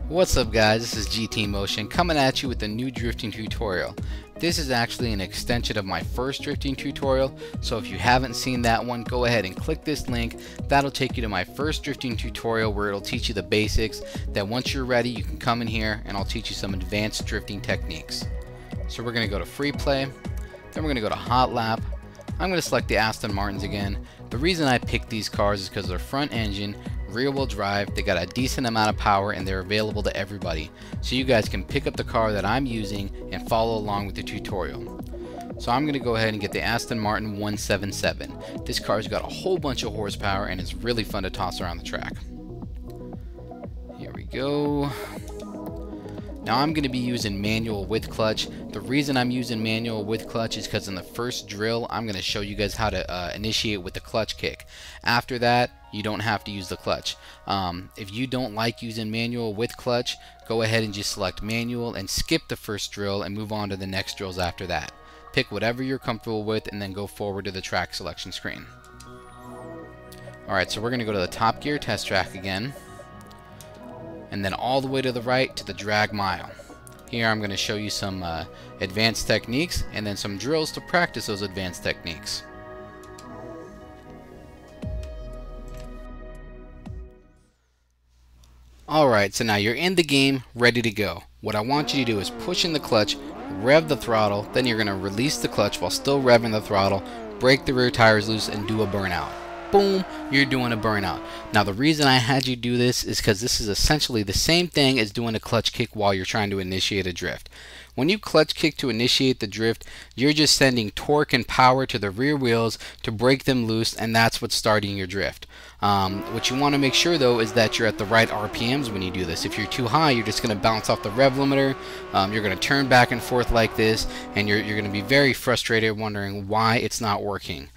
What's up guys, this is GT Motion coming at you with a new drifting tutorial. This is actually an extension of my first drifting tutorial, so if you haven't seen that one, go ahead and click this link. That'll take you to my first drifting tutorial where it'll teach you the basics. Then once you're ready, you can come in here and I'll teach you some advanced drifting techniques. So we're going to go to free play, then we're going to go to hot lap. I'm going to select the Aston Martins again. The reason I picked these cars is because they're front engine, rear wheel drive, they got a decent amount of power and they're available to everybody. So you guys can pick up the car that I'm using and follow along with the tutorial. So I'm going to go ahead and get the Aston Martin 177. This car's got a whole bunch of horsepower and it's really fun to toss around the track. Here we go. Now I'm going to be using manual with clutch. The reason I'm using manual with clutch is because in the first drill I'm going to show you guys how to initiate with the clutch kick. After that you don't have to use the clutch. If you don't like using manual with clutch, go ahead and just select manual and skip the first drill and move on to the next drills after that. Pick whatever you're comfortable with and then go forward to the track selection screen. Alright, so we're going to go to the Top Gear test track again, and then all the way to the right to the drag mile. Here I'm going to show you some advanced techniques and then some drills to practice those advanced techniques. Alright, so now you're in the game, ready to go. What I want you to do is push in the clutch, rev the throttle, then you're going to release the clutch while still revving the throttle, break the rear tires loose, and do a burnout. Boom, you're doing a burnout. Now the reason I had you do this is because this is essentially the same thing as doing a clutch kick while you're trying to initiate a drift. When you clutch kick to initiate the drift, you're just sending torque and power to the rear wheels to break them loose, and that's what's starting your drift. What you want to make sure though is that you're at the right RPMs when you do this. If you're too high, you're just going to bounce off the rev limiter, you're going to turn back and forth like this, and you're going to be very frustrated wondering why it's not working.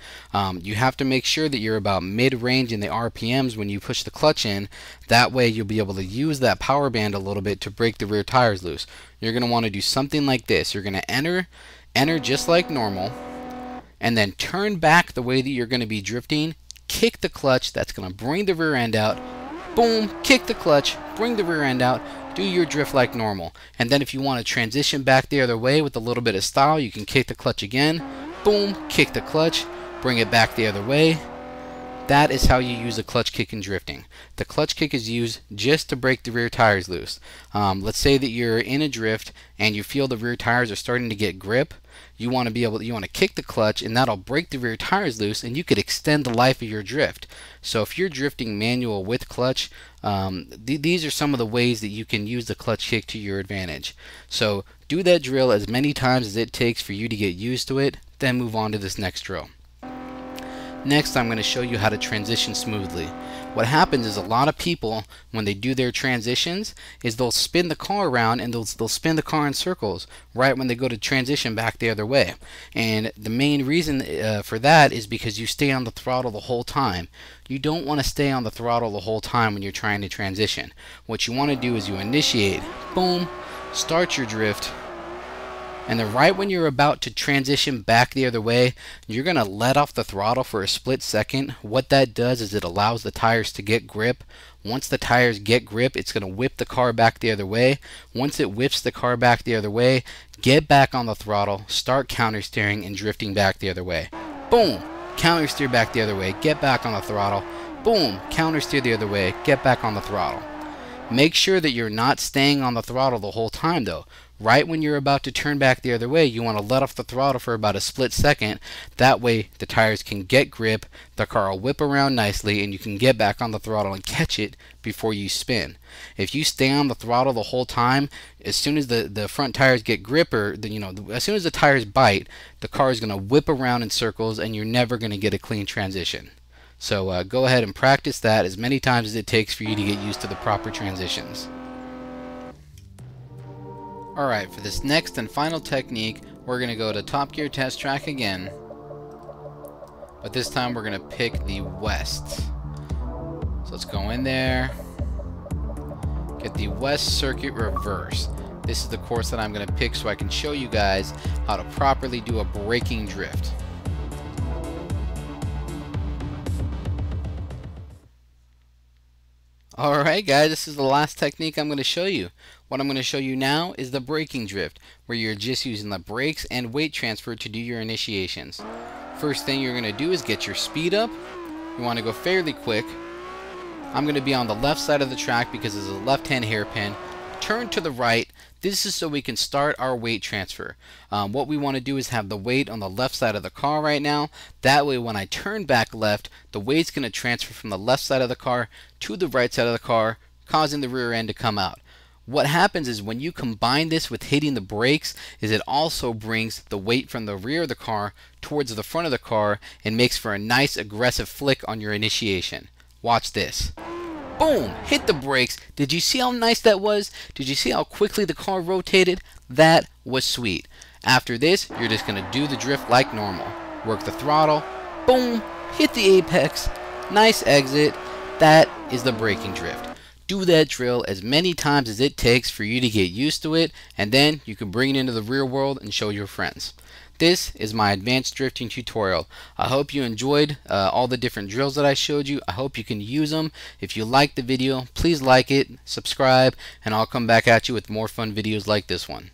You have to make sure that you're about mid-range in the RPMs when you push the clutch in. That way you'll be able to use that power band a little bit to break the rear tires loose. You're going to want to do something like this. You're going to enter just like normal, and then turn back the way that you're going to be drifting, kick the clutch, that's going to bring the rear end out, boom, kick the clutch, bring the rear end out, do your drift like normal. And then if you want to transition back the other way with a little bit of style, you can kick the clutch again, boom, kick the clutch, bring it back the other way. That is how you use a clutch kick in drifting. The clutch kick is used just to break the rear tires loose. Let's say that you're in a drift and you feel the rear tires are starting to get grip. You want to kick the clutch, and that'll break the rear tires loose, and you could extend the life of your drift. So if you're drifting manual with clutch, these are some of the ways that you can use the clutch kick to your advantage. So do that drill as many times as it takes for you to get used to it, then move on to this next drill. Next, I'm going to show you how to transition smoothly. What happens is a lot of people, when they do their transitions, is they'll spin the car around and they'll spin the car in circles right when they go to transition back the other way. And the main reason for that is because you stay on the throttle the whole time. You don't want to stay on the throttle the whole time when you're trying to transition. What you want to do is you initiate, boom, start your drift, and then right when you're about to transition back the other way, you're going to let off the throttle for a split second. What that does is it allows the tires to get grip. Once the tires get grip, it's going to whip the car back the other way. Once it whips the car back the other way, get back on the throttle, start counter steering and drifting back the other way. Boom! Counter steer back the other way, get back on the throttle. Boom! Counter steer the other way, get back on the throttle. Make sure that you're not staying on the throttle the whole time though. Right when you're about to turn back the other way, you want to let off the throttle for about a split second. That way the tires can get grip, the car will whip around nicely, and you can get back on the throttle and catch it before you spin. If you stay on the throttle the whole time, as soon as the front tires get grip, or as soon as the tires bite, the car is going to whip around in circles and you're never going to get a clean transition. So go ahead and practice that as many times as it takes for you to get used to the proper transitions. Alright, for this next and final technique, we're going to go to Top Gear test track again. But this time we're going to pick the West. So let's go in there. Get the West Circuit Reverse. This is the course that I'm going to pick so I can show you guys how to properly do a braking drift. Alright guys, this is the last technique I'm going to show you. What I'm going to show you now is the braking drift, where you're just using the brakes and weight transfer to do your initiations. First thing you're going to do is get your speed up. You want to go fairly quick. I'm going to be on the left side of the track because it's a left-hand hairpin. Turn to the right. This is so we can start our weight transfer. What we want to do is have the weight on the left side of the car right now. That way when I turn back left, the weight's going to transfer from the left side of the car to the right side of the car, causing the rear end to come out. What happens is when you combine this with hitting the brakes, is it also brings the weight from the rear of the car towards the front of the car and makes for a nice aggressive flick on your initiation. Watch this. Boom! Hit the brakes. Did you see how nice that was? Did you see how quickly the car rotated? That was sweet. After this, you're just going to do the drift like normal. Work the throttle. Boom! Hit the apex. Nice exit. That is the braking drift. Do that drill as many times as it takes for you to get used to it, and then you can bring it into the real world and show your friends. This is my advanced drifting tutorial. I hope you enjoyed all the different drills that I showed you. I hope you can use them. If you liked the video, please like it, subscribe, and I'll come back at you with more fun videos like this one.